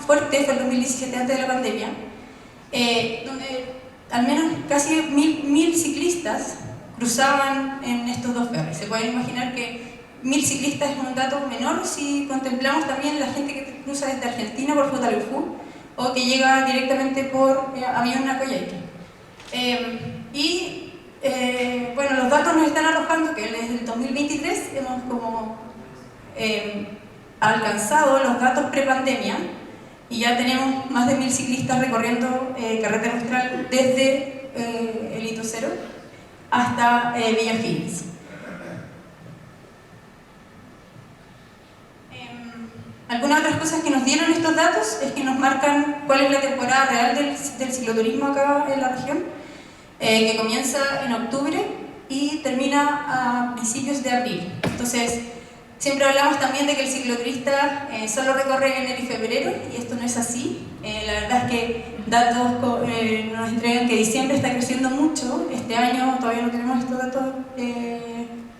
fuerte fue el 2017, antes de la pandemia, donde al menos casi 1000 ciclistas cruzaban en estos dos ferries. Se pueden imaginar que 1000 ciclistas es un dato menor si contemplamos también la gente que cruza desde Argentina por Futaleufú o que llega directamente por avión a Coyhaique. Bueno, los datos nos están arrojando que desde el 2023 hemos alcanzado los datos pre-pandemia y ya tenemos más de 1000 ciclistas recorriendo Carretera Austral desde el Hito Cero hasta Villa Higgins. Algunas otras cosas que nos dieron estos datos es que nos marcan cuál es la temporada real del cicloturismo acá en la región, que comienza en octubre y termina a principios de abril. Entonces, siempre hablamos también de que el cicloturista solo recorre enero y febrero, y esto no es así. La verdad es que datos nos entregan que diciembre está creciendo mucho. Este año todavía no tenemos estos datos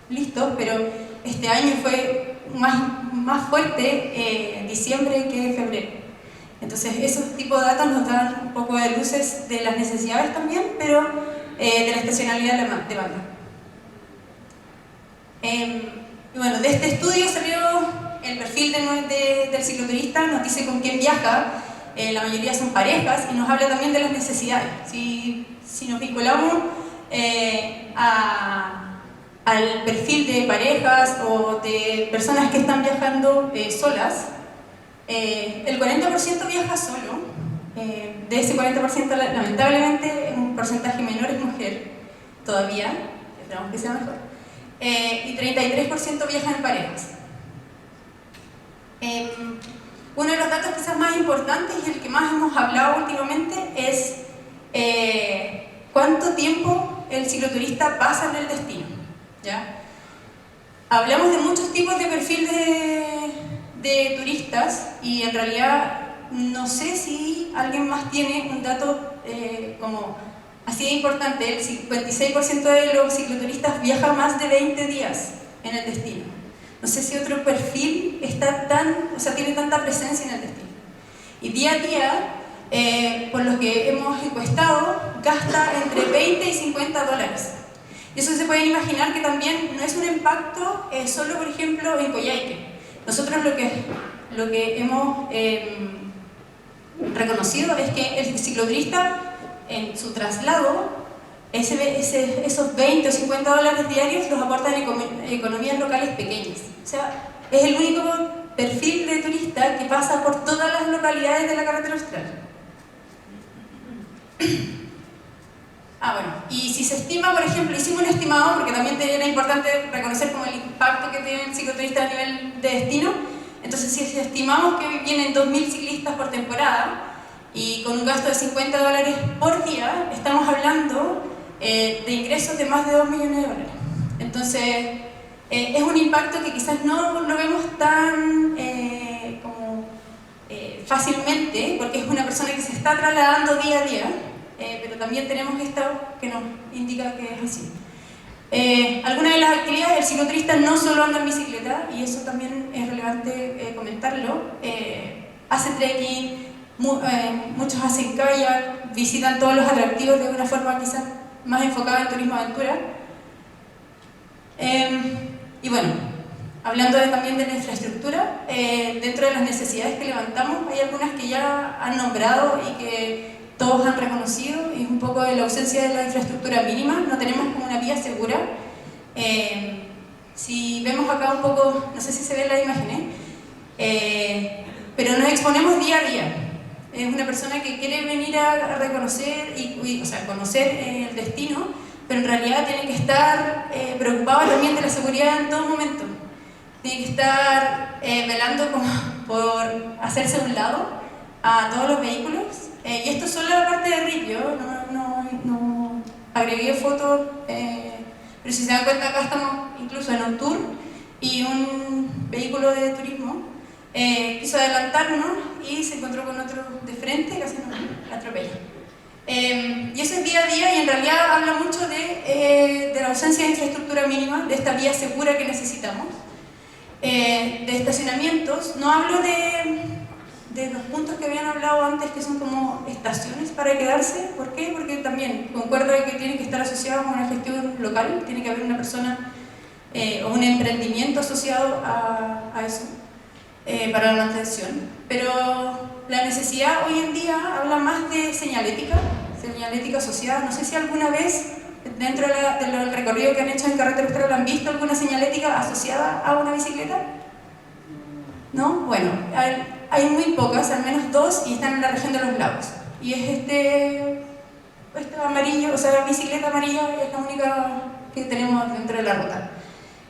listos, pero este año fue más fuerte diciembre que febrero. Entonces, esos tipos de datos nos dan un poco de luces de las necesidades también, pero de la estacionalidad de demanda. Y bueno, de este estudio salió el perfil del cicloturista, nos dice con quién viaja, la mayoría son parejas, y nos habla también de las necesidades. Si nos vinculamos al perfil de parejas o de personas que están viajando solas, el 40% viaja solo. De ese 40%, lamentablemente, un porcentaje menor es mujer, todavía, esperamos que sea mejor, y 33% viajan en parejas. Uno de los datos quizás más importantes y el que más hemos hablado últimamente es cuánto tiempo el cicloturista pasa en el destino, ¿ya? Hablamos de muchos tipos de perfil de turistas y en realidad no sé si alguien más tiene un dato como así de importante. El 56% de los cicloturistas viaja más de 20 días en el destino. No sé si otro perfil tiene tanta presencia en el destino. Y día a día, por lo que hemos encuestado, gasta entre 20 y 50 dólares. Y eso se pueden imaginar que también no es un impacto solo, por ejemplo, en Coyhaique. Nosotros lo que hemos reconocido es que el cicloturista en su traslado, esos 20 o 50 dólares diarios los aportan en economías locales pequeñas. O sea, es el único perfil de turista que pasa por todas las localidades de la Carretera Austral. Bueno, y si se estima, por ejemplo, hicimos un estimado, porque también era importante reconocer como el impacto que tiene el cicloturista a nivel de destino. Entonces, si estimamos que vienen 2000 ciclistas por temporada y con un gasto de 50 dólares por día, estamos hablando de ingresos de más de 2 millones de dólares. Entonces, es un impacto que quizás no lo vemos tan fácilmente, porque es una persona que se está trasladando día a día, pero también tenemos esto que nos indica que es así. Algunas de las actividades del cicloturista no solo anda en bicicleta, y eso también es relevante comentarlo. Hace trekking, muchos hacen kayak, visitan todos los atractivos de una forma quizás más enfocada en turismo aventura. Y bueno, hablando también de la infraestructura, dentro de las necesidades que levantamos hay algunas que ya han nombrado y que todos han reconocido, y es un poco de la ausencia de la infraestructura mínima. No tenemos como una vía segura. Si vemos acá un poco, no sé si se ve la imagen, pero nos exponemos día a día. Es una persona que quiere venir a reconocer conocer el destino, pero en realidad tiene que estar preocupado también de la seguridad en todo momento. Tiene que estar velando por hacerse a un lado a todos los vehículos. Y esto es solo la parte de Ripio, no agregué fotos, pero si se dan cuenta acá estamos incluso en un tour y un vehículo de turismo quiso adelantarnos y se encontró con otro de frente y casi nos atropella. Y eso es día a día, y en realidad habla mucho de la ausencia de infraestructura mínima, de esta vía segura que necesitamos, de estacionamientos. No hablo de los puntos que habían hablado antes, que son como estaciones para quedarse. ¿Por qué? Porque también concuerdo de que tiene que estar asociado con una gestión local, tiene que haber una persona o un emprendimiento asociado a eso para la mantención. Pero la necesidad hoy en día habla más de señalética asociada. No sé si alguna vez dentro del recorrido que han hecho en Carretera Austral han visto alguna señalética asociada a una bicicleta. ¿No? Bueno, hay muy pocas, al menos dos, y están en la región de los lagos. Y es este amarillo, o sea, la bicicleta amarilla es la única que tenemos dentro de la ruta.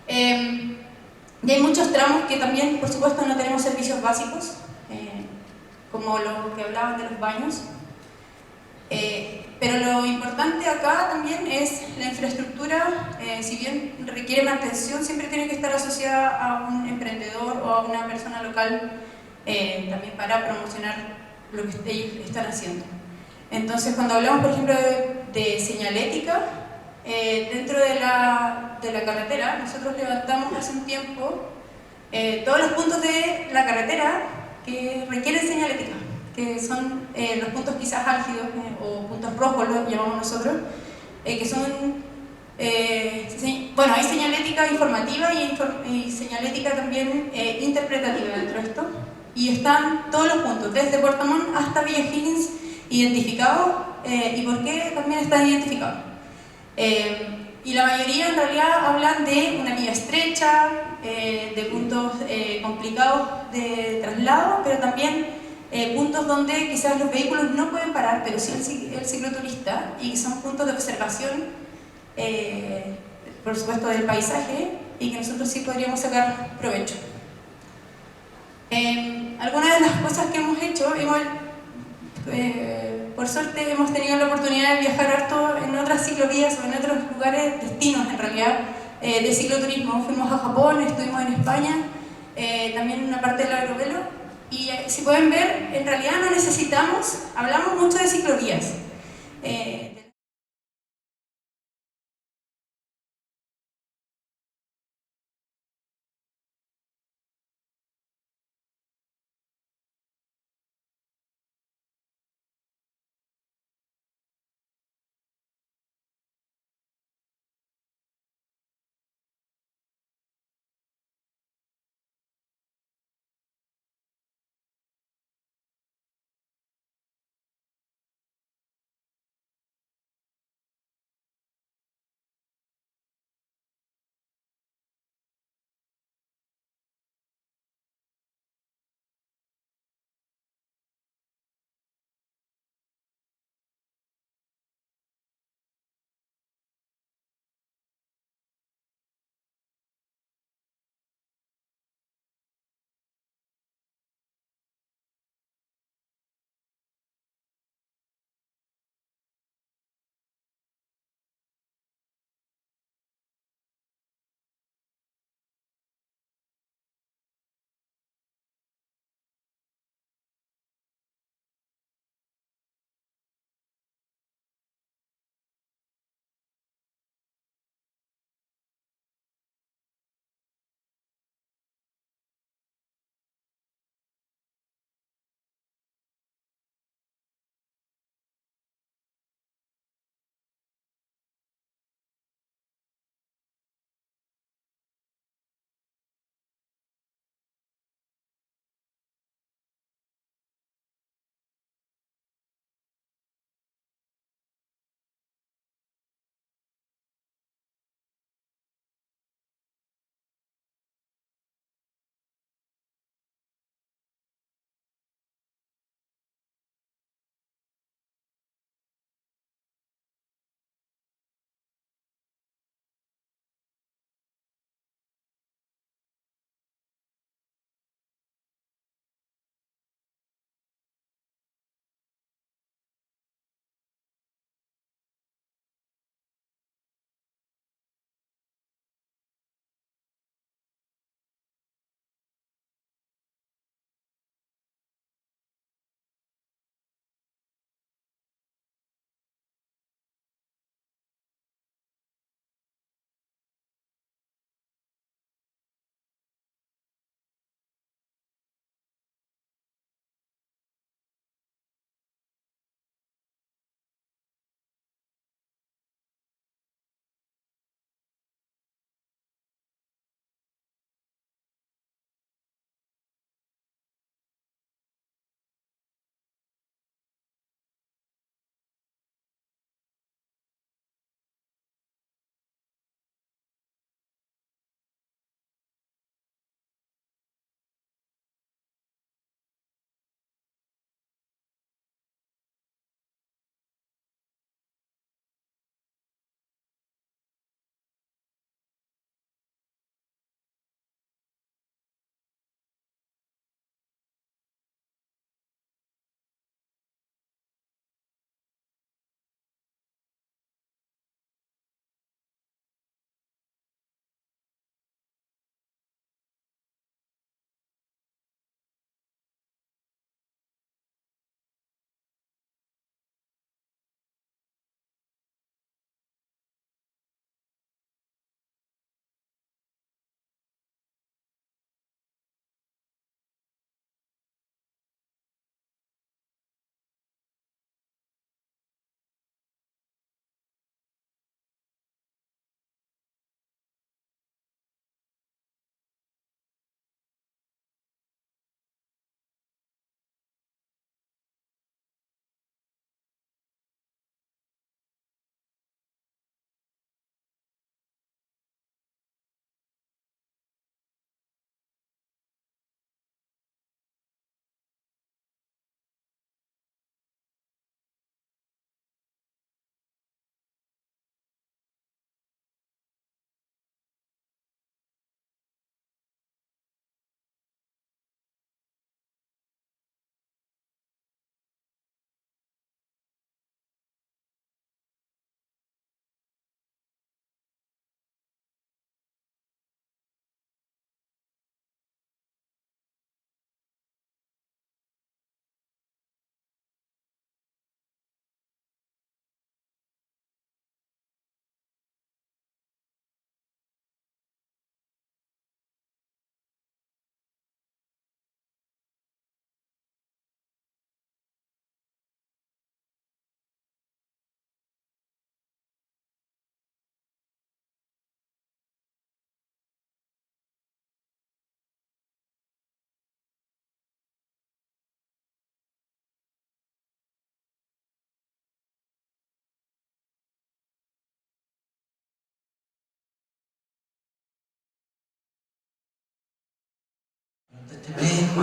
Y hay muchos tramos que también, por supuesto, no tenemos servicios básicos, como lo que hablaban de los baños. Pero lo importante acá también es la infraestructura, si bien requiere mantención, siempre tiene que estar asociada a un emprendedor o a una persona local también para promocionar lo que ellos están haciendo. Entonces, cuando hablamos, por ejemplo, de señalética, dentro de la carretera, nosotros levantamos hace un tiempo todos los puntos de la carretera que requieren señalética, que son los puntos quizás álgidos o puntos rojos, lo llamamos nosotros, que son, bueno, hay señalética informativa y señalética también interpretativa dentro de esto, y están todos los puntos, desde Puerto Montt hasta Villa Higgins, identificados. ¿Y por qué también están identificados? Y la mayoría en realidad hablan de una vía estrecha, de puntos complicados de traslado, pero también puntos donde quizás los vehículos no pueden parar, pero sí el cicloturista, y son puntos de observación, por supuesto, del paisaje, y que nosotros sí podríamos sacar provecho. Algunas de las cosas que hemos hecho, por suerte hemos tenido la oportunidad de viajar harto en otras ciclovías o en otros lugares, destinos en realidad, de cicloturismo. Fuimos a Japón, estuvimos en España, también en una parte del Agrovelo, y si pueden ver, en realidad no necesitamos, hablamos mucho de ciclovías.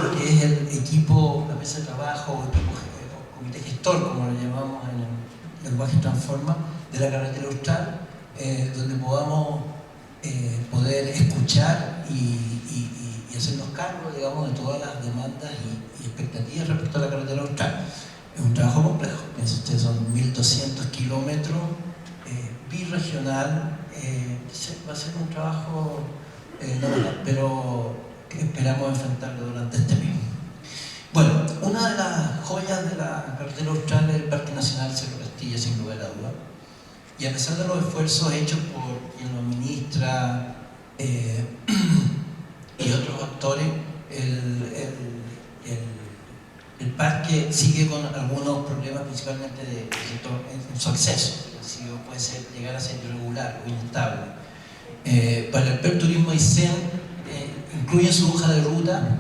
lo que es el equipo, la mesa de trabajo, o equipo, comité gestor, como lo llamamos en el lenguaje Transforma, de la carretera austral, donde podamos poder escuchar y hacernos cargo, digamos, de todas las demandas y expectativas respecto a la carretera austral. Es un trabajo complejo, piensen ustedes, son 1200 kilómetros, birregional, va a ser un trabajo normal, pero que esperamos enfrentarlo durante este mes. Bueno, una de las joyas de la carretera austral es el Parque Nacional Cerro Castillo, sin lugar a duda. Y a pesar de los esfuerzos hechos por quien lo administra y otros actores, el parque sigue con algunos problemas, principalmente en su acceso. Puede llegar a ser irregular o inestable. Para el PER Turismo Aysén incluye en su hoja de ruta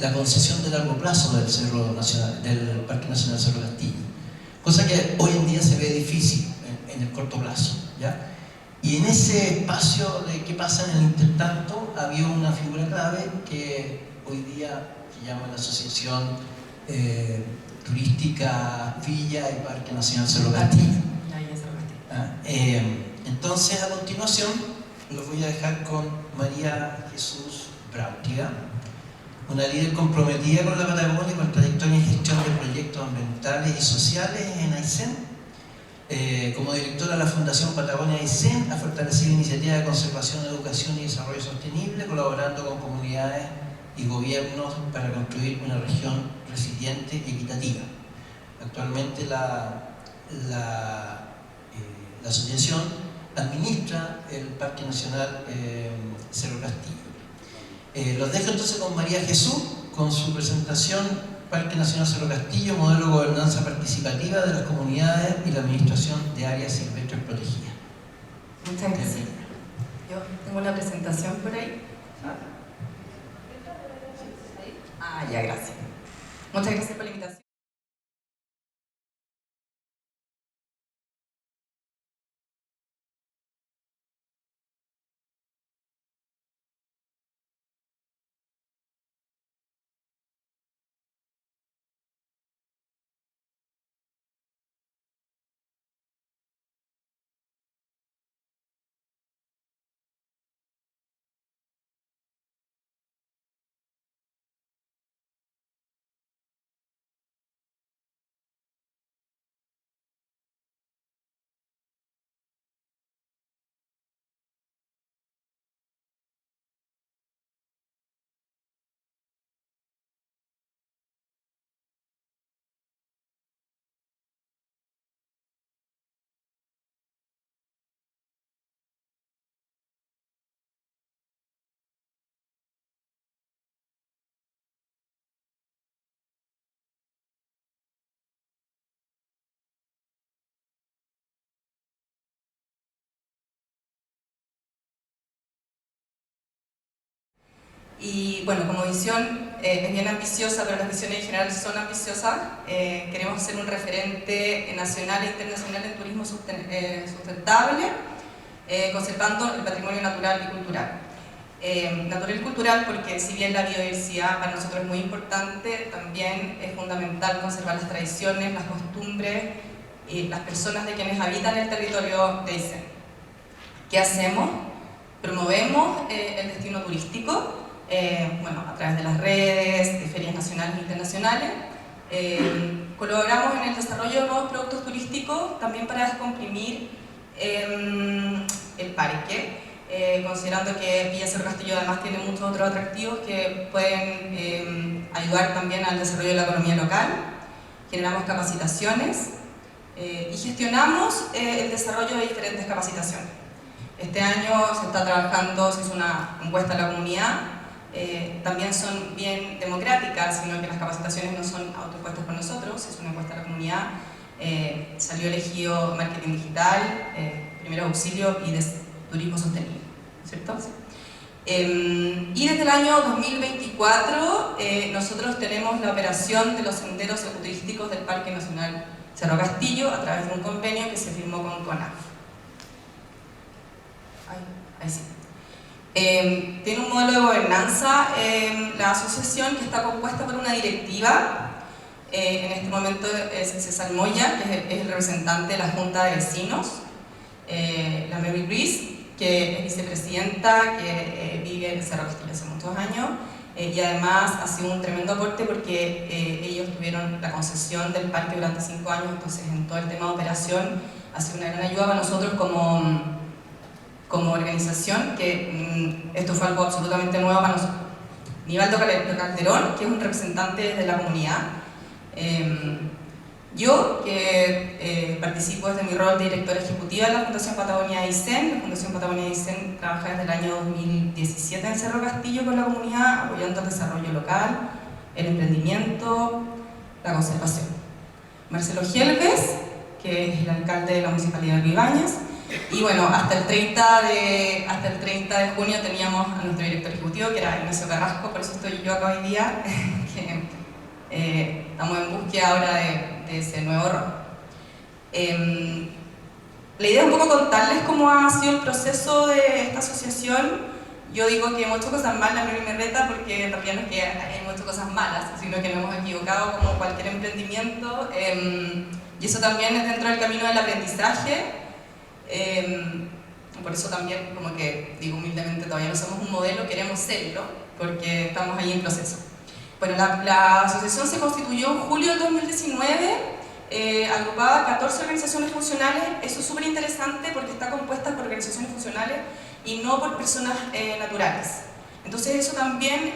la concesión de largo plazo del del Parque Nacional Cerro Castillo, cosa que hoy en día se ve difícil en el corto plazo, ¿ya? Y en ese espacio de qué pasa en el intertanto había una figura clave que hoy día se llama la Asociación Turística Villa y Parque Nacional Cerro Castillo. Entonces, a continuación los voy a dejar con María Jesús Brautiga, una líder comprometida con la Patagonia y con trayectoria en gestión de proyectos ambientales y sociales en Aysén. Como directora de la Fundación Patagonia Aysén, ha fortalecido iniciativas de conservación, educación y desarrollo sostenible, colaborando con comunidades y gobiernos para construir una región resiliente y equitativa. Actualmente la asociación administra el Parque Nacional Cerro Castillo. Los dejo entonces con María Jesús, con su presentación Parque Nacional Cerro Castillo, modelo de gobernanza participativa de las comunidades y la administración de áreas silvestres protegidas. Muchas gracias. Yo tengo la presentación por ahí. Ya, gracias. Muchas gracias por la invitación. Y bueno, como visión es bien ambiciosa, pero las visiones en general son ambiciosas. Queremos ser un referente nacional e internacional en turismo sustentable, conservando el patrimonio natural y cultural. Natural y cultural porque si bien la biodiversidad para nosotros es muy importante, también es fundamental conservar las tradiciones, las costumbres y las personas de quienes habitan el territorio de Aysén. ¿Qué hacemos? Promovemos el destino turístico, bueno, a través de las redes, de ferias nacionales e internacionales. Colaboramos en el desarrollo de nuevos productos turísticos, también para descomprimir el parque, considerando que Villa Cerro Castillo además tiene muchos otros atractivos que pueden ayudar también al desarrollo de la economía local. Generamos capacitaciones y gestionamos el desarrollo de diferentes capacitaciones. Este año se está trabajando, se hizo una encuesta a la comunidad, también son bien democráticas, sino que las capacitaciones no son autoimpuestas por nosotros, se hizo una encuesta a la comunidad, salió elegido marketing digital, primeros auxilios y turismo sostenible, ¿cierto? Y desde el año 2024 nosotros tenemos la operación de los senderos ecoturísticos del Parque Nacional Cerro Castillo a través de un convenio que se firmó con CONAF. Ahí sí. Tiene un modelo de gobernanza la asociación que está compuesta por una directiva. En este momento es César Moya, que es el representante de la Junta de Vecinos, la Mary Reese, que es vicepresidenta, que vive en Cerro Castillo hace muchos años, y además ha sido un tremendo aporte porque ellos tuvieron la concesión del parque durante 5 años, entonces en todo el tema de operación ha sido una gran ayuda para nosotros como organización, que esto fue algo absolutamente nuevo para nosotros. Nivaldo Calderón, que es un representante de la comunidad. Yo, que participo desde mi rol de directora ejecutiva de la Fundación Patagonia Aysén. La Fundación Patagonia Aysén trabaja desde el año 2017 en Cerro Castillo con la comunidad, apoyando el desarrollo local, el emprendimiento, la conservación. Marcelo Gelbes, que es el alcalde de la Municipalidad de Ibáñez. Y bueno, hasta el 30 de junio teníamos a nuestro director ejecutivo, que era Ignacio Carrasco, por eso estoy yo acá hoy día, que estamos en búsqueda ahora de ese nuevo rol. La idea es un poco contarles cómo ha sido el proceso de esta asociación. Yo digo que hemos hecho cosas malas, no me reta, porque en realidad no es que hemos hecho cosas malas, sino que nos hemos equivocado como cualquier emprendimiento, y eso también es dentro del camino del aprendizaje. Por eso también, como que digo humildemente, todavía no somos un modelo, queremos serlo, porque estamos ahí en proceso. Bueno, la asociación se constituyó en julio del 2019, agrupaba 14 organizaciones funcionales. Eso es súper interesante porque está compuesta por organizaciones funcionales y no por personas naturales. Entonces eso también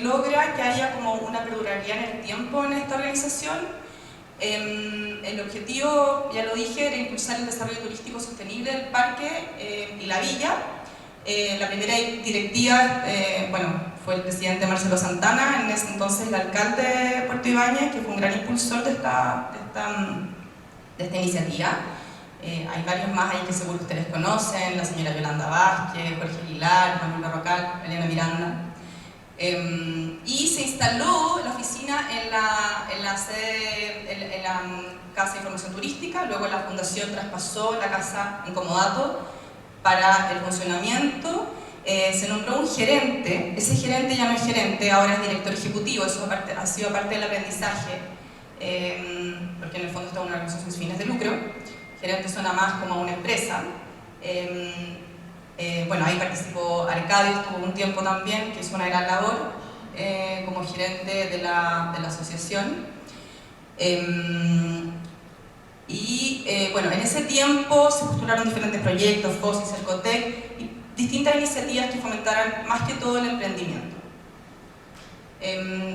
logra que haya como una perdurabilidad en el tiempo en esta organización. El objetivo, ya lo dije, era impulsar el desarrollo turístico sostenible del parque y la villa. La primera directiva, fue el presidente Marcelo Santana, en ese entonces el alcalde de Puerto Ibáñez, que fue un gran impulsor de esta iniciativa. Hay varios más ahí que seguro ustedes conocen: la señora Yolanda Vázquez, Jorge Aguilar, Manuel Barrocal, Elena Miranda. Y se instaló la oficina en la sede, en la Casa de Información Turística. Luego la fundación traspasó la casa en comodato para el funcionamiento. Se nombró un gerente. Ese gerente ya no es gerente, ahora es director ejecutivo. Eso ha sido parte del aprendizaje, porque en el fondo está una organización sin fines de lucro. Gerente suena más como a una empresa. Ahí participó Arcadio, estuvo un tiempo también, que hizo una gran labor como gerente de la asociación. En ese tiempo se postularon diferentes proyectos, FOSI, Cercotec, y distintas iniciativas que fomentaran más que todo el emprendimiento.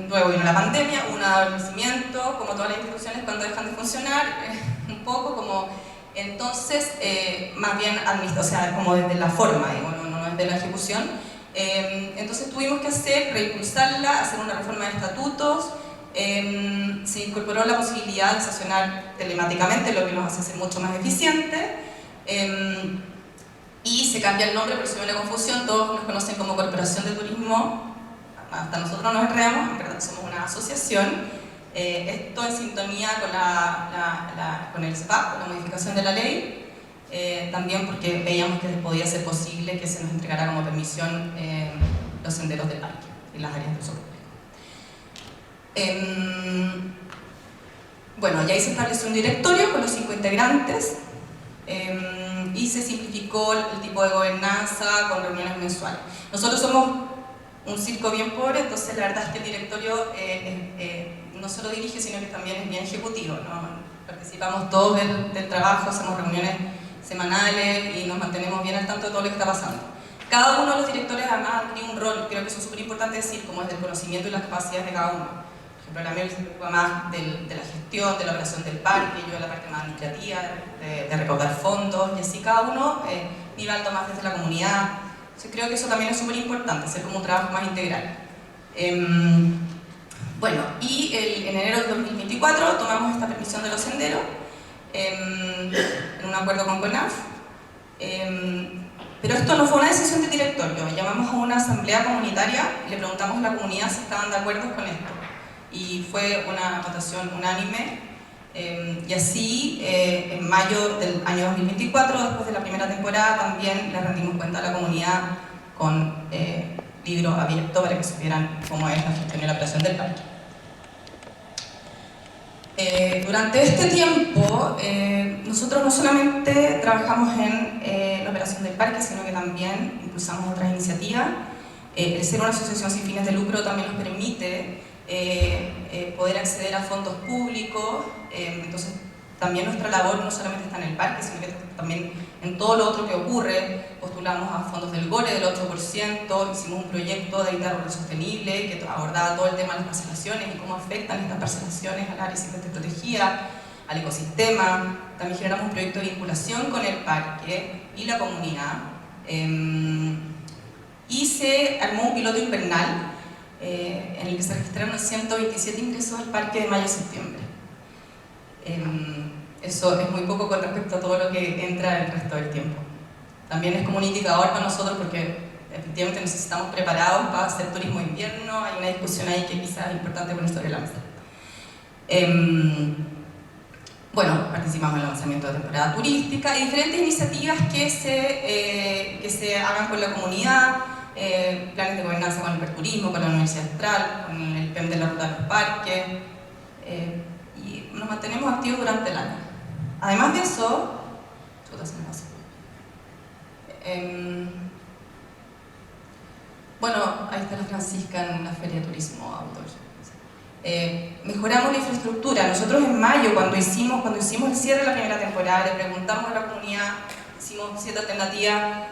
Luego vino la pandemia, un adormecimiento, como todas las instituciones cuando dejan de funcionar, un poco como... Entonces, más bien, como desde la forma, no desde la ejecución. Entonces tuvimos que reimpulsarla, hacer una reforma de estatutos. Se incorporó la posibilidad de sesionar telemáticamente, lo que nos hace ser mucho más eficiente. Y se cambia el nombre, por si no hay una confusión. Todos nos conocen como Corporación de Turismo, hasta nosotros nos enredamos, en verdad somos una asociación. Esto en sintonía con el SPAC, con la modificación de la ley, también porque veíamos que podía ser posible que se nos entregara como permisión los senderos del parque y las áreas de uso público. Ya ahí se estableció un directorio con los 5 integrantes y se simplificó el tipo de gobernanza con reuniones mensuales. Nosotros somos un circo bien pobre, entonces la verdad es que el directorio no solo dirige, sino que también es bien ejecutivo, ¿no? Participamos todos del trabajo, hacemos reuniones semanales y nos mantenemos bien al tanto de todo lo que está pasando. Cada uno de los directores además tiene un rol, creo que eso es súper importante decir, como es del conocimiento y las capacidades de cada uno. Por ejemplo, la Mel se preocupa más de la gestión, de la operación del parque, yo de la parte más administrativa, de recaudar fondos, y así cada uno, Nivaldo más desde la comunidad. Entonces creo que eso también es súper importante, hacer como un trabajo más integral. En enero del 2024 tomamos esta permisión de los senderos en un acuerdo con CONAF, pero esto no fue una decisión de directorio. Llamamos a una asamblea comunitaria y le preguntamos a la comunidad si estaban de acuerdo con esto, y fue una votación unánime. Y así, en mayo del año 2024, después de la primera temporada, también le rendimos cuenta a la comunidad con libro abierto para que supieran cómo es la gestión y la operación del parque. Durante este tiempo, nosotros no solamente trabajamos en la operación del parque, sino que también impulsamos otras iniciativas. El ser una asociación sin fines de lucro también nos permite poder acceder a fondos públicos, entonces también nuestra labor no solamente está en el parque, sino que también en todo lo otro que ocurre. Postulamos a fondos del GORE del 8%, hicimos un proyecto de desarrollo sostenible que abordaba todo el tema de las parcelaciones y cómo afectan estas parcelaciones al área silvestre protegida, al ecosistema. También generamos un proyecto de vinculación con el parque y la comunidad. Y se armó un piloto invernal en el que se registraron 127 ingresos al parque de mayo a septiembre. Eso es muy poco con respecto a todo lo que entra el resto del tiempo. También es como un indicador para nosotros porque efectivamente nos estamos preparados para hacer turismo de invierno. Hay una discusión ahí que quizás es importante poner sobre la mesa. Bueno, participamos en el lanzamiento de temporada turística y diferentes iniciativas que se hagan con la comunidad, planes de gobernanza con el hiperturismo, con la Universidad Austral, con el PEM de la Ruta de los Parques, y nos mantenemos activos durante el año. Además de eso, bueno, ahí está la Francisca en la Feria de Turismo Outdoor. Mejoramos la infraestructura. Nosotros en mayo, cuando hicimos el cierre de la primera temporada, le preguntamos a la comunidad, hicimos 7 alternativas.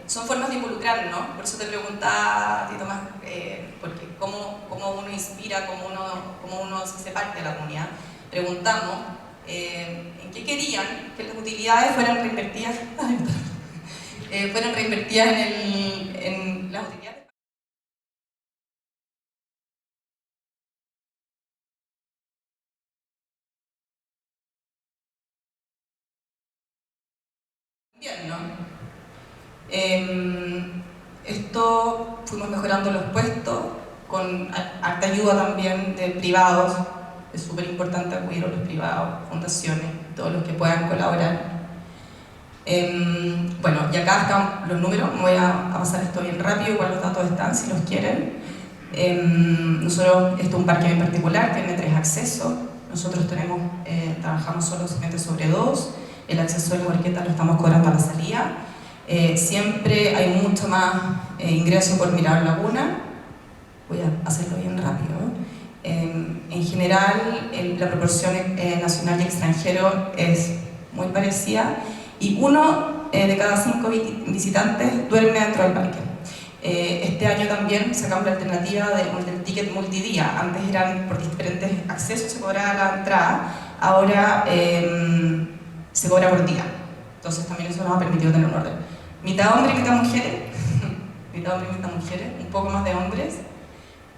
Son formas de involucrarnos, por eso te preguntaba a ti, Tomás, porque cómo uno inspira, cómo uno se hace parte de la comunidad. Preguntamos en qué querían que las utilidades fueran reinvertidas, en las utilidades. Invierno. Esto fuimos mejorando los puestos con harta ayuda también de privados. Es súper importante acudir a los privados, fundaciones, todos los que puedan colaborar. Bueno, y acá están los números, voy a pasar esto bien rápido, igual los datos están si los quieren. Nosotros, esto es un parque en particular, tiene 3 accesos. Nosotros trabajamos solo solamente sobre 2. El acceso de Morqueta lo estamos cobrando a la salida. Siempre hay mucho más ingreso por Mirador Laguna. Voy a hacerlo bien rápido. En general, la proporción nacional y extranjero es muy parecida y 1 de cada 5 visitantes duerme dentro del parque. Este año también sacamos la alternativa del ticket multidía. Antes eran por diferentes accesos, se cobraba la entrada, ahora se cobra por día. Entonces también eso nos ha permitido tener un orden. Mitad hombres, mitad mujeres, mitad hombres, mitad mujeres, un poco más de hombres.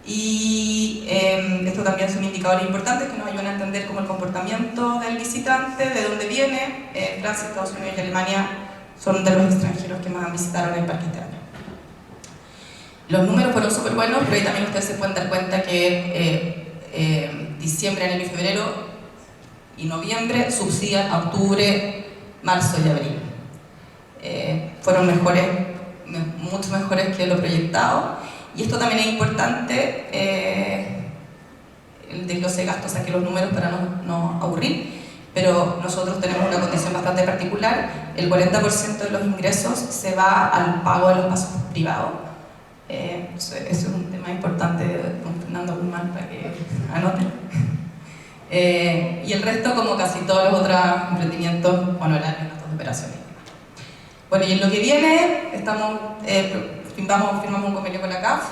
Y esto también son indicadores importantes que nos ayudan a entender cómo el comportamiento del visitante, de dónde viene. Francia, Estados Unidos y Alemania son de los extranjeros que más visitaron el parque este año. Los números fueron súper buenos, pero ahí también ustedes se pueden dar cuenta que diciembre, enero y febrero y noviembre subsidian a octubre, marzo y abril. Fueron mejores, mucho mejores que lo proyectado. Y esto también es importante, el desglose de gastos, saqué los números para no aburrir, pero nosotros tenemos una condición bastante particular. El 40% de los ingresos se va al pago de los pasos privados. Eso es un tema importante con Fernando Guzmán para que anoten. Y el resto, como casi todos los otros emprendimientos, honorarios, gastos de operaciones. Bueno, y en lo que viene, firmamos un convenio con la CAF,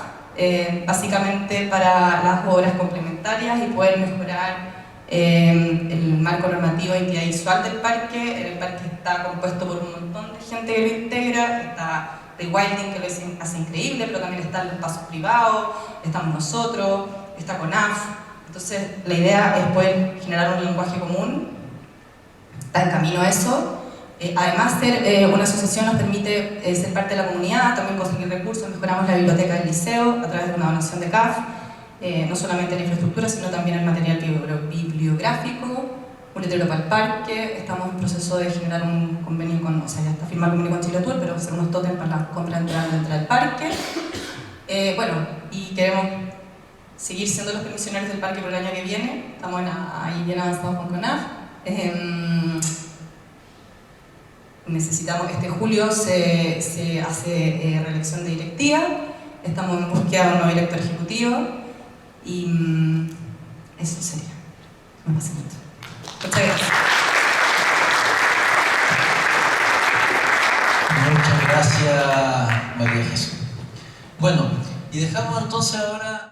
básicamente para las obras complementarias y poder mejorar el marco normativo de identidad visual del parque. El parque está compuesto por un montón de gente que lo integra, está Rewilding, que lo hace increíble, pero también están los pasos privados, estamos nosotros, está CONAF. Entonces la idea es poder generar un lenguaje común, está en camino a eso. Además, ser una asociación nos permite ser parte de la comunidad, también conseguir recursos. Mejoramos la biblioteca del liceo a través de una donación de CAF, no solamente la infraestructura, sino también el material bibliográfico, letrero para el parque, estamos en proceso de generar un convenio con, o sea, ya está firmado el convenio con Chile Tour, pero hacer unos tótems para la compra de entrada del parque. Bueno, y queremos seguir siendo los permisionarios del parque por el año que viene, estamos ahí bien avanzados con CONAF. Necesitamos, este julio se hace reelección de directiva, estamos en búsqueda de un nuevo director ejecutivo y eso sería. Me pasa mucho. Muchas gracias. Muchas gracias, María Jesús. Bueno, y dejamos entonces ahora...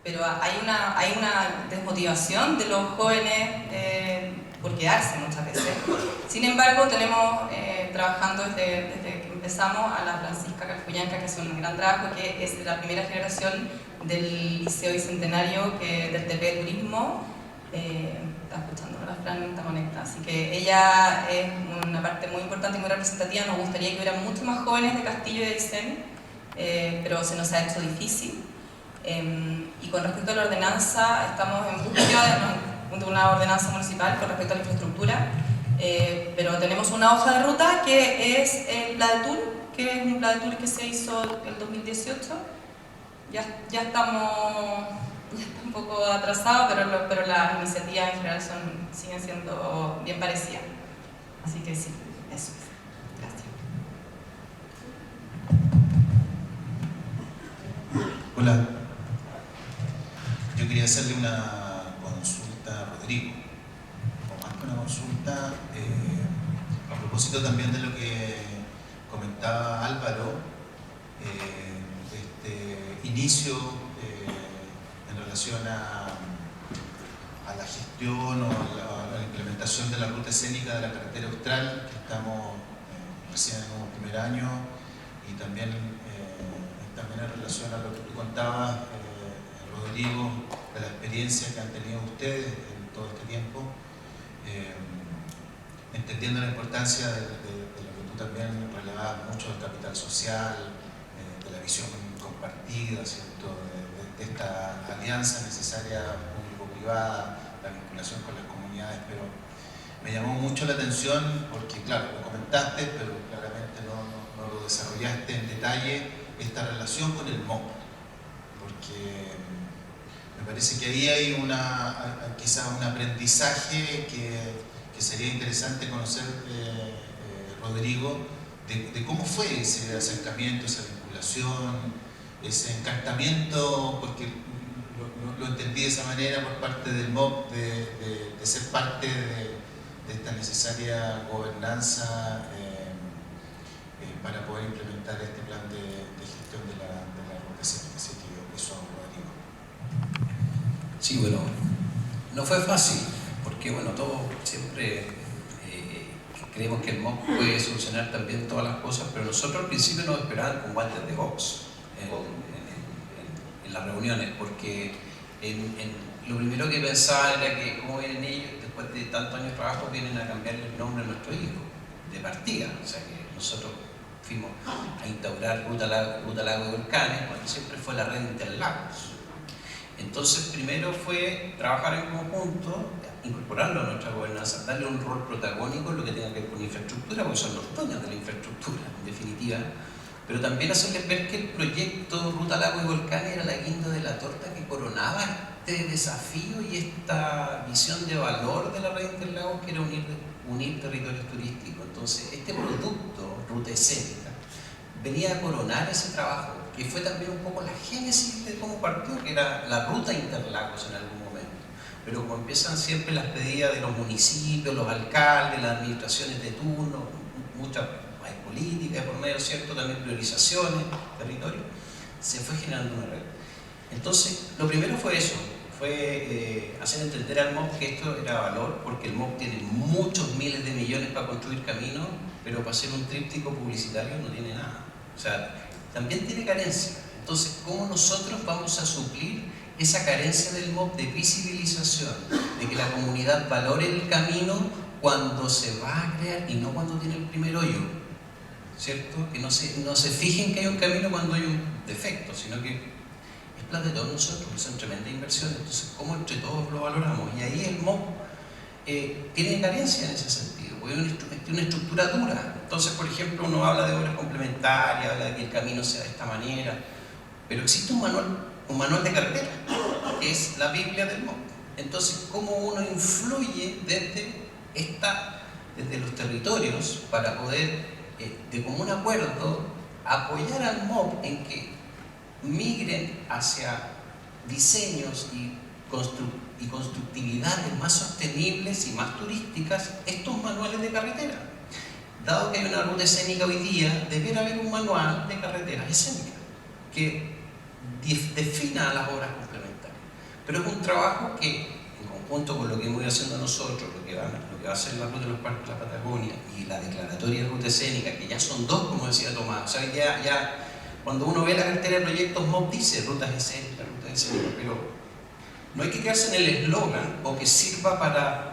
Pero hay una desmotivación de los jóvenes por quedarse muchas veces. Sin embargo, tenemos trabajando desde que empezamos a la Francisca Calfuyanca, que hace un gran trabajo, que es de la primera generación del Liceo Bicentenario del TP de Turismo. Está escuchando la Fran, está conectada. Así que ella es una parte muy importante y muy representativa. Nos gustaría que hubiera muchos más jóvenes de Castillo y de Aysén, pero se nos ha hecho difícil. Y con respecto a la ordenanza, estamos en búsqueda de una ordenanza municipal con respecto a la infraestructura, pero tenemos una hoja de ruta que es el PLADETUR, que es un PLADETUR que se hizo en el 2018. Ya estamos un poco atrasados, pero las iniciativas en general siguen siendo bien parecidas. Así que sí, eso es. Gracias. Hola. Yo quería hacerle una consulta a Rodrigo, o más que una consulta, a propósito también de lo que comentaba Álvaro, este inicio en relación a la gestión o a la implementación de la ruta escénica de la carretera austral, que estamos recién en un primer año, y también en relación a lo que tú contabas, Rodrigo, de la experiencia que han tenido ustedes en todo este tiempo, entendiendo la importancia de lo que tú también relevabas mucho del capital social, de la visión compartida, ¿cierto? De esta alianza necesaria público-privada, la vinculación con las comunidades, pero me llamó mucho la atención porque, claro, lo comentaste, pero claramente no lo desarrollaste en detalle, esta relación con el MOP, porque me parece que ahí hay quizás un aprendizaje que sería interesante conocer, Rodrigo, de cómo fue ese acercamiento, esa vinculación, ese encantamiento, porque lo entendí de esa manera por parte del MOP, de ser parte de esta necesaria gobernanza para poder implementar este plan de gestión de la ruta escénica. Así que eso, Rodrigo. Sí, bueno, no fue fácil, porque bueno, todos siempre creemos que el MOP puede solucionar también todas las cosas, pero nosotros al principio nos esperaban con guantes de box en las reuniones, porque lo primero que pensaba era que cómo vienen ellos, después de tantos años de trabajo, vienen a cambiarle el nombre a nuestro hijo. de partida. O sea que nosotros fuimos a instaurar Ruta Lago y Volcanes cuando siempre fue la red de Interlagos. Entonces, primero fue trabajar en conjunto, incorporarlo a nuestra gobernanza, darle un rol protagónico en lo que tenga que ver con infraestructura, porque son los dueños de la infraestructura, en definitiva, pero también hacerles ver que el proyecto Ruta Lago y Volcanes era la guinda de la torta que coronaba este desafío y esta visión de valor de la red Interlagos, que era unir territorios turísticos. Entonces, este producto, Ruta Escénica, venía a coronar ese trabajo, que fue también un poco la génesis de cómo partió, que era la Ruta Interlagos en algún momento. Pero como empiezan siempre las pedidas de los municipios, los alcaldes, las administraciones de turno, muchas hay políticas por medio, ¿cierto? También priorizaciones, territorio, se fue generando una red. Entonces, lo primero fue eso, fue hacer entender al MOP que esto era valor, porque el MOP tiene muchos miles de millones para construir caminos, pero para hacer un tríptico publicitario no tiene nada. O sea, también tiene carencia. Entonces, ¿cómo nosotros vamos a suplir esa carencia del MOP de visibilización, de que la comunidad valore el camino cuando se va a crear y no cuando tiene el primer hoyo? ¿Cierto? Que no se fijen que hay un camino cuando hay un defecto, sino que es plata de todos nosotros, son tremendas inversiones. Entonces, ¿cómo entre todos lo valoramos? Y ahí el MOP tiene carencia en ese sentido, porque es una estructura dura. Entonces, por ejemplo, uno habla de obras complementarias, habla de que el camino sea de esta manera, pero existe un manual de carretera, que es la Biblia del MOP. Entonces, ¿cómo uno influye desde los territorios para poder, de común acuerdo, apoyar al MOP en que migren hacia diseños y constructividades más sostenibles y más turísticas estos manuales de carretera? Dado que hay una ruta escénica hoy día, debiera haber un manual de carreteras escénicas que defina las obras complementarias. Pero es un trabajo que, en conjunto con lo que hemos ido haciendo nosotros, lo que va a hacer la Ruta de los Parques de la Patagonia y la declaratoria de ruta escénica, que ya son dos, como decía Tomás. O sea, ya cuando uno ve la cartera de proyectos MOP dice rutas escénicas, pero no hay que quedarse en el eslogan o que sirva para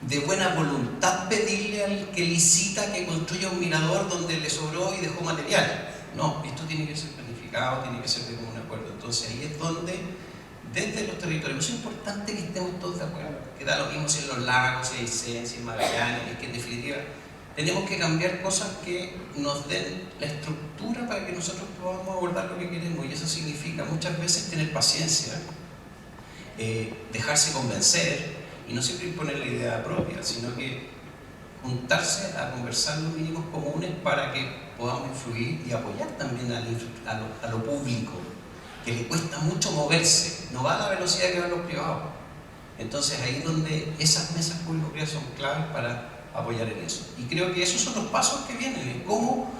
de buena voluntad pedirle al que licita que construya un mirador donde le sobró y dejó material. No, esto tiene que ser planificado, tiene que ser de común acuerdo. Entonces ahí es donde, desde los territorios, es importante que estemos todos de acuerdo, que da lo mismo si en los lagos, si hay Aysén, si en Magallanes, es que en definitiva tenemos que cambiar cosas que nos den la estructura para que nosotros podamos abordar lo que queremos, y eso significa muchas veces tener paciencia, dejarse convencer y no siempre imponer la idea propia, sino que juntarse a conversar los mínimos comunes para que podamos influir y apoyar también a lo público, que le cuesta mucho moverse, no va a la velocidad que van los privados. Entonces ahí es donde esas mesas público-privadas son claves para apoyar en eso. Y creo que esos son los pasos que vienen, en cómo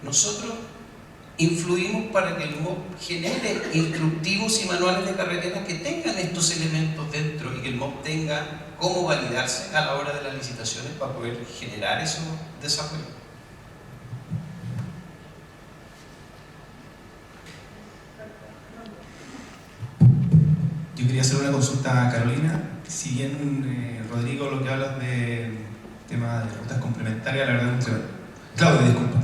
nosotros influimos para que el MOP genere instructivos y manuales de carretera que tengan estos elementos dentro y que el MOP tenga cómo validarse a la hora de las licitaciones para poder generar esos desarrollos. Yo quería hacer una consulta a Carolina. Si bien, Rodrigo, lo que hablas de tema de rutas complementarias, la verdad es un tremendo... Claudia, disculpa.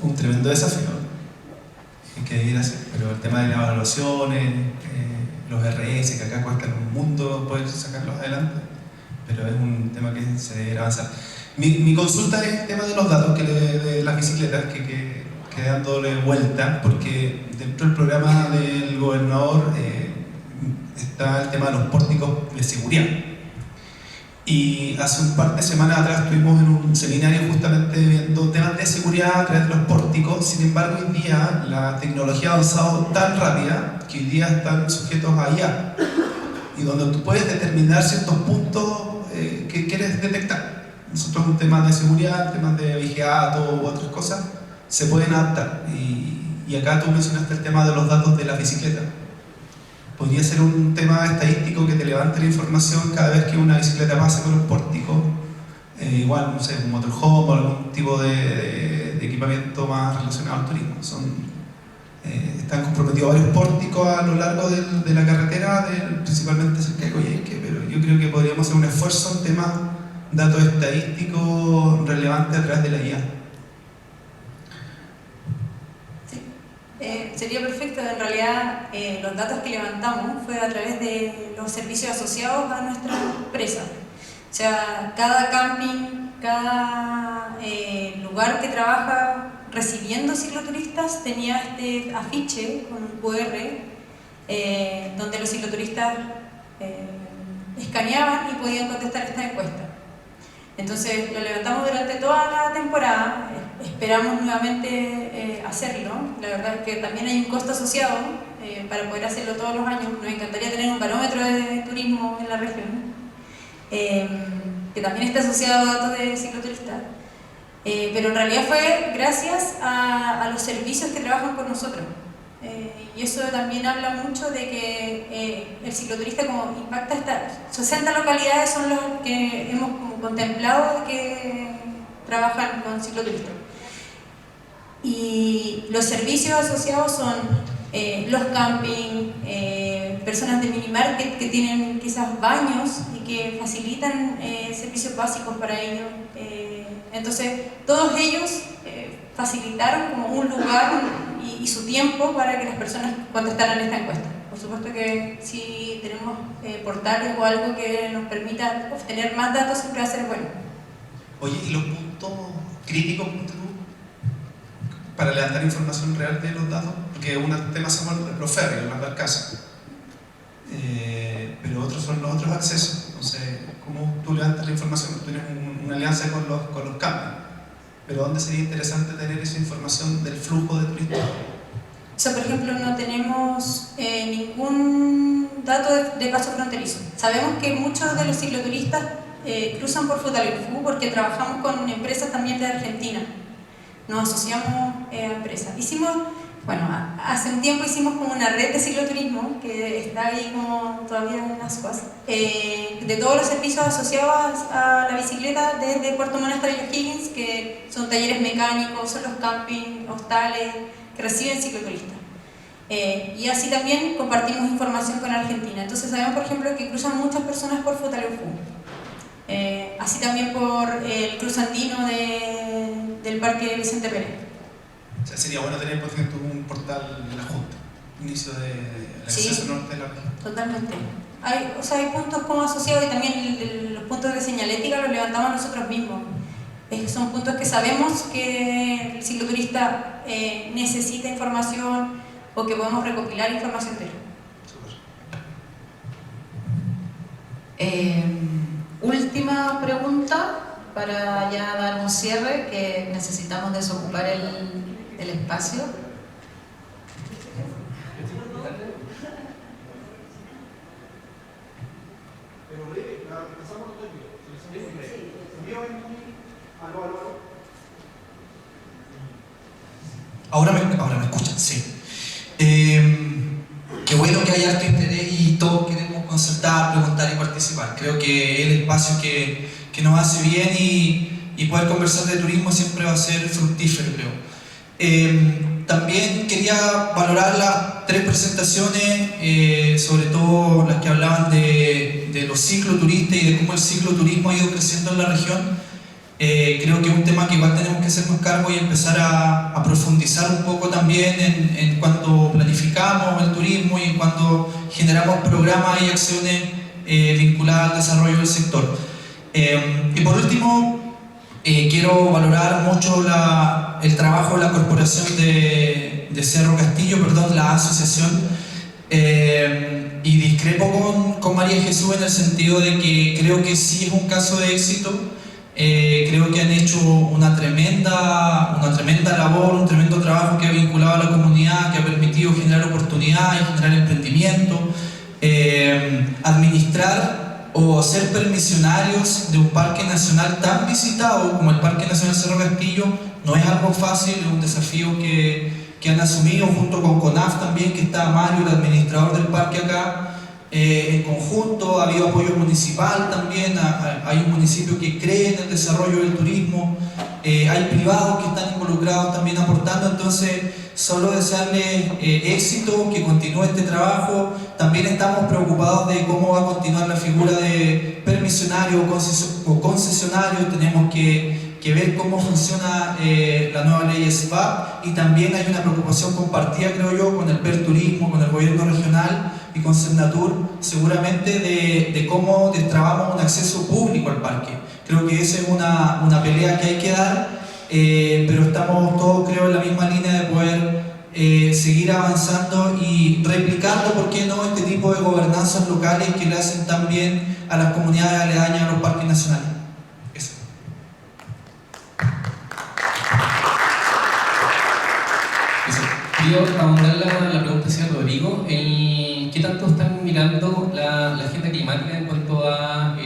Un tremendo desafío que debiera ser, pero el tema de las evaluaciones, los RS, que acá cuestan un mundo poder sacarlos adelante, pero es un tema que se debe avanzar. Mi consulta es el tema de los datos de las bicicletas, que dándole vuelta, porque dentro del programa del gobernador está el tema de los pórticos de seguridad. Y hace un par de semanas atrás estuvimos en un seminario justamente viendo temas de seguridad a través de los pórticos. Sin embargo, hoy día la tecnología ha avanzado tan rápida que hoy día están sujetos a IA, y donde tú puedes determinar ciertos puntos que quieres detectar. Nosotros, un tema de seguridad, temas de vigiado u otras cosas, se pueden adaptar. Y acá tú mencionaste el tema de los datos de la bicicleta. Podría ser un tema estadístico que te levante la información cada vez que una bicicleta pase por un pórtico, igual, no sé, un motorhome o algún tipo de equipamiento más relacionado al turismo. Están comprometidos varios pórticos a lo largo de la carretera, principalmente cerca de Coyhaique, pero yo creo que podríamos hacer un esfuerzo en temas datos estadísticos relevantes a través de la IA. Sería perfecto. En realidad, los datos que levantamos fue a través de los servicios asociados a nuestra empresa. O sea, cada camping, cada lugar que trabaja recibiendo cicloturistas tenía este afiche con un QR donde los cicloturistas escaneaban y podían contestar esta encuesta. Entonces lo levantamos durante toda la temporada, esperamos nuevamente hacerlo. La verdad es que también hay un costo asociado para poder hacerlo todos los años. Nos encantaría tener un barómetro de turismo en la región, que también está asociado a datos de cicloturistas. Pero en realidad fue gracias a los servicios que trabajan con nosotros. Y eso también habla mucho de que el cicloturista como impacta 60 localidades son los que hemos como contemplado que trabajan con cicloturistas. Y los servicios asociados son los camping, personas de minimarket que tienen quizás baños y que facilitan servicios básicos para ellos. Entonces todos ellos facilitaron como un lugar y su tiempo para que las personas contestaran esta encuesta. Por supuesto que si tenemos portales o algo que nos permita obtener más datos siempre va a ser bueno. Oye, ¿y los puntos críticos para levantar información real de los datos? Porque un tema son los ferries, las barcazas, pero otros son los otros accesos. Entonces, ¿cómo tú levantas la información? Tú tienes una alianza con los campings, pero ¿dónde sería interesante tener esa información del flujo de turistas? O sea, por ejemplo, no tenemos ningún dato de paso fronterizo. Sabemos que muchos de los cicloturistas cruzan por Futaleufú porque trabajamos con empresas también de Argentina. Nos asociamos a empresas. Hace un tiempo hicimos como una red de cicloturismo que está ahí como todavía en ascuas, de todos los servicios asociados a la bicicleta desde Puerto Monasterio y O'Higgins, que son talleres mecánicos, son los campings, hostales que reciben cicloturistas. Y así también compartimos información con Argentina. Entonces sabemos, por ejemplo, que cruzan muchas personas por Futaleufú. Así también por el cruce andino del Parque Vicente Pérez. O sea, sería bueno tener, por ejemplo, un portal de la Junta, inicio del acceso norte de la región. Totalmente. Hay puntos como asociados y también los puntos de señalética los levantamos nosotros mismos. Son puntos que sabemos que el cicloturista necesita información o que podemos recopilar información de él. Última pregunta para ya dar un cierre, que necesitamos desocupar el espacio. Ahora me escuchan, sí. Qué bueno que haya harto interés y todos queremos consultar, preguntar y participar. Creo que es el espacio que nos hace bien y poder conversar de turismo siempre va a ser fructífero, creo. También quería valorar las 3 presentaciones, sobre todo las que hablaban de los cicloturistas y de cómo el cicloturismo ha ido creciendo en la región. Creo que es un tema que igual tenemos que hacernos cargo y empezar a profundizar un poco también en cuando planificamos el turismo y en cuando generamos programas y acciones vinculadas al desarrollo del sector. Y por último, quiero valorar mucho el trabajo de la Corporación de Cerro Castillo, la asociación, y discrepo con María Jesús en el sentido de que creo que sí es un caso de éxito. Creo que han hecho una tremenda labor, un tremendo trabajo que ha vinculado a la comunidad, que ha permitido generar oportunidades, generar emprendimiento, administrar o ser permisionarios de un parque nacional tan visitado como el Parque Nacional Cerro Castillo no es algo fácil, es un desafío que han asumido junto con CONAF también, que está Mario, el administrador del parque acá. En conjunto, ha habido apoyo municipal también, hay un municipio que cree en el desarrollo del turismo, hay privados que están involucrados también aportando. Entonces solo desearles éxito, que continúe este trabajo también estamos preocupados de cómo va a continuar la figura de permisionario o concesionario. Tenemos que ver cómo funciona la nueva ley SVAP, y también hay una preocupación compartida, creo yo, con el PERTurismo, con el gobierno regional y con Senatur, seguramente de cómo destrabamos un acceso público al parque. Creo que esa es una pelea que hay que dar, pero estamos todos, creo, en la misma línea de poder seguir avanzando y replicando, ¿por qué no?, este tipo de gobernanzas locales que le hacen tan bien a las comunidades aledañas a los parques nacionales. Eso. Quiero ahondar la pregunta hacia Rodrigo. ¿Qué tanto están mirando la agenda climática en cuanto a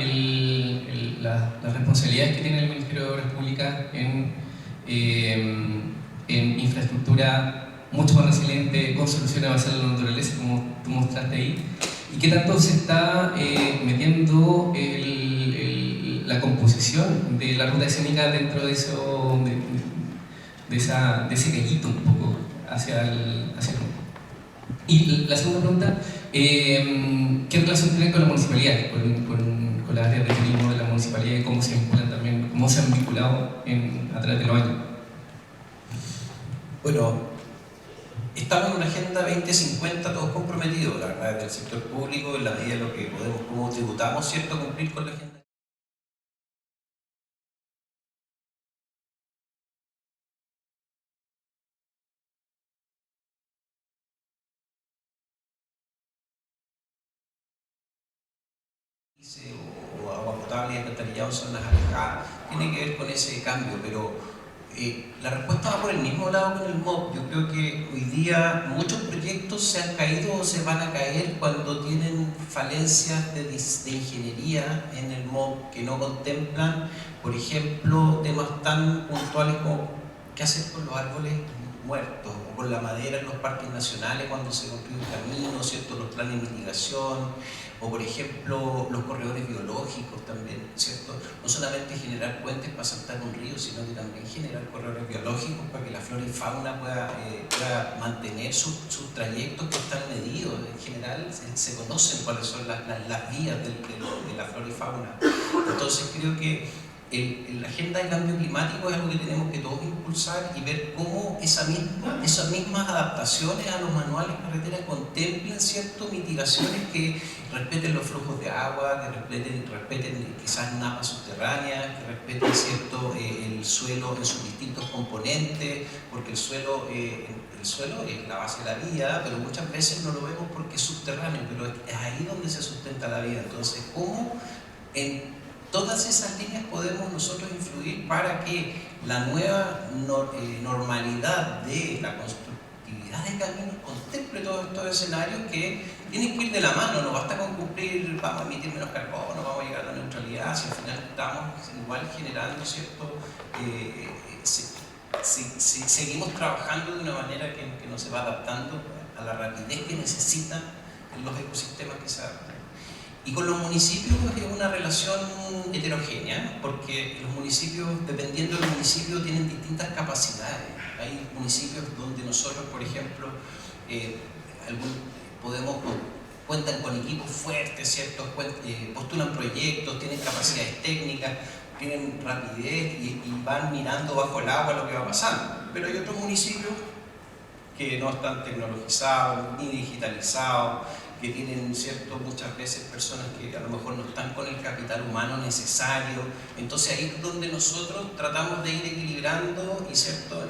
las responsabilidades que tiene el Ministerio de Obras Públicas en infraestructura mucho más resiliente, con soluciones basadas en la naturaleza, como tú mostraste ahí? ¿Y qué tanto se está metiendo la composición de la ruta escénica dentro de ese gallito un poco hacia el mundo? Y la segunda pregunta, ¿qué relación tienen con la municipalidad, con las áreas de turismo de la municipalidad, y cómo se vinculan también, cómo se han vinculado a través de los años? Bueno, estamos en una agenda 2050 todos comprometidos, la verdad, desde el sector público, en la medida de lo que podemos, como tributamos, ¿cierto?, cumplir con la agenda. O agua potable y alcantarillado son las alejadas, tiene que ver con ese cambio, pero la respuesta va por el mismo lado con el MOP. Yo creo que hoy día muchos proyectos se han caído o se van a caer cuando tienen falencias de ingeniería en el MOP, que no contemplan, por ejemplo, temas tan puntuales como qué hacer con los árboles muertos o con la madera en los parques nacionales cuando se construye un camino, ¿cierto?, los planes de mitigación, o por ejemplo los corredores biológicos también, ¿cierto? No solamente generar puentes para saltar un río, sino que también generar corredores biológicos para que la flora y fauna pueda mantener sus trayectos que están medidos. En general se conocen cuáles son las vías de la flora y fauna. Entonces creo que la agenda de cambio climático es algo que tenemos que todos impulsar y ver cómo esas mismas adaptaciones a los manuales de carretera contemplen ciertas mitigaciones que respeten los flujos de agua, que respeten quizás napas subterráneas, que respeten, ¿cierto?, el suelo en sus distintos componentes, porque el suelo es la base de la vida, pero muchas veces no lo vemos porque es subterráneo, pero es ahí donde se sustenta la vida. Entonces, ¿cómo en todas esas líneas podemos nosotros influir para que la nueva normalidad de la constructividad de caminos contemple todos estos escenarios que tienen que ir de la mano? No basta con cumplir, vamos a emitir menos carbono, vamos a llegar a la neutralidad, si al final estamos igual generando, ¿cierto? Si seguimos trabajando de una manera que no se va adaptando a la rapidez que necesitan los ecosistemas que se adaptan. Y con los municipios es una relación heterogénea, porque los municipios, dependiendo del municipio, tienen distintas capacidades. Hay municipios donde nosotros, por ejemplo, cuentan con equipos fuertes, ¿cierto? Postulan proyectos, tienen capacidades técnicas, tienen rapidez y van mirando bajo el agua lo que va pasando. Pero hay otros municipios que no están tecnologizados ni digitalizados, que tienen, ¿cierto?, muchas veces personas que a lo mejor no están con el capital humano necesario. Entonces ahí es donde nosotros tratamos de ir equilibrando y, ¿cierto?,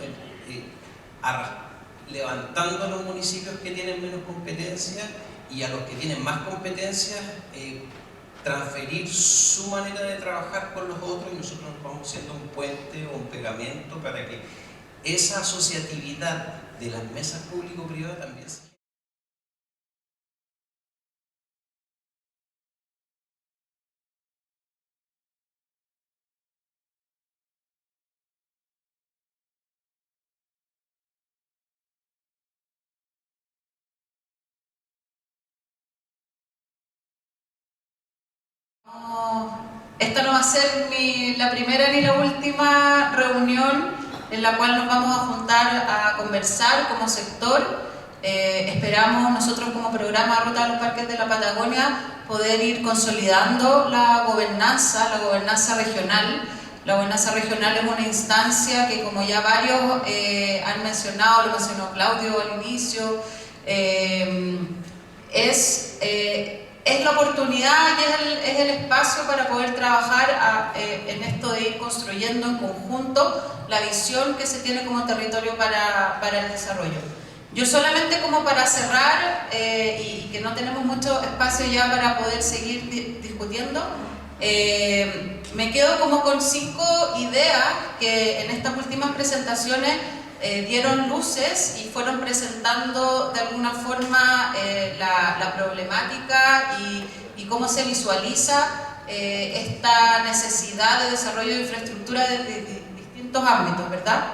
levantando a los municipios que tienen menos competencia y a los que tienen más competencias, transferir su manera de trabajar con los otros, y nosotros nos vamos siendo un puente o un pegamento para que esa asociatividad de las mesas público-privadas también se... Esta no va a ser ni la primera ni la última reunión en la cual nos vamos a juntar a conversar como sector. esperamos nosotros como programa Ruta de los Parques de la Patagonia poder ir consolidando la gobernanza regional. La gobernanza regional es una instancia que, como ya varios han mencionado, lo mencionó Claudio al inicio, es la oportunidad y es el espacio para poder trabajar en esto de ir construyendo en conjunto la visión que se tiene como territorio para el desarrollo. Yo solamente, como para cerrar, y que no tenemos mucho espacio ya para poder seguir discutiendo, me quedo como con 5 ideas que en estas últimas presentaciones dieron luces y fueron presentando de alguna forma la problemática y cómo se visualiza esta necesidad de desarrollo de infraestructura de distintos ámbitos, ¿verdad?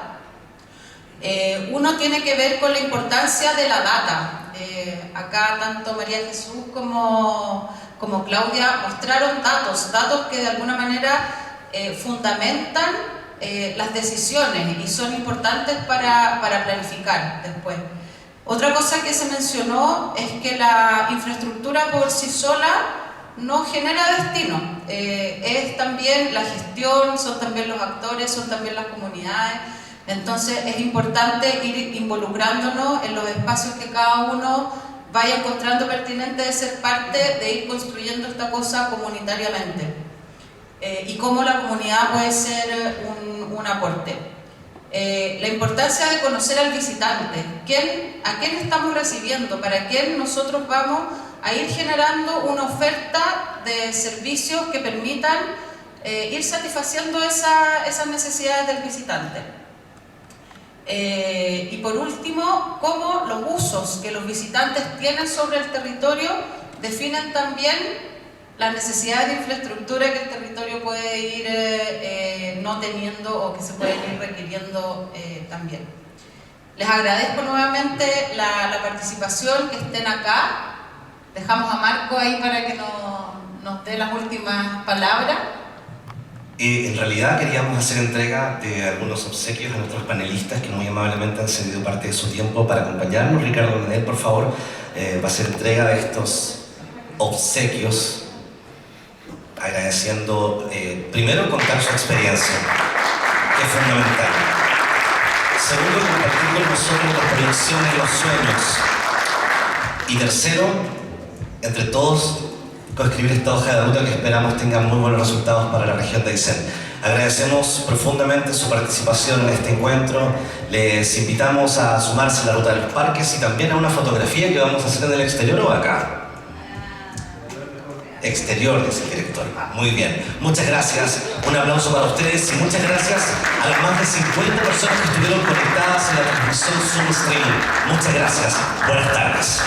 Uno tiene que ver con la importancia de la data. Acá tanto María Jesús como Claudia mostraron datos que de alguna manera fundamentan las decisiones y son importantes para planificar después. Otra cosa que se mencionó es que la infraestructura por sí sola no genera destino, es también la gestión, son también los actores, son también las comunidades. Entonces es importante ir involucrándonos en los espacios que cada uno vaya encontrando pertinente de ser parte, de ir construyendo esta cosa comunitariamente. Y cómo la comunidad puede ser un aporte. La importancia de conocer al visitante, a quién estamos recibiendo, para quién nosotros vamos a ir generando una oferta de servicios que permitan ir satisfaciendo esas necesidades del visitante. Y por último, cómo los usos que los visitantes tienen sobre el territorio definen también las necesidades de infraestructura que el territorio puede ir no teniendo o que se pueden ir requiriendo también. Les agradezco nuevamente la participación, que estén acá. Dejamos a Marco ahí para que nos dé las últimas palabras. En realidad queríamos hacer entrega de algunos obsequios a nuestros panelistas que muy amablemente han cedido parte de su tiempo para acompañarnos. Ricardo Medel, por favor, va a hacer entrega de estos obsequios, agradeciendo primero contar su experiencia, que es fundamental. Segundo, compartir con nosotros las proyecciones, los sueños. Y tercero, entre todos, coescribir esta hoja de ruta que esperamos tenga muy buenos resultados para la región de Aysén. Agradecemos profundamente su participación en este encuentro. Les invitamos a sumarse a la Ruta de los Parques y también a una fotografía que vamos a hacer en el exterior o acá. Exterior, dice el director. Muy bien. Muchas gracias. Un aplauso para ustedes y muchas gracias a las más de 50 personas que estuvieron conectadas en la transmisión Zoom Stream. Muchas gracias. Buenas tardes.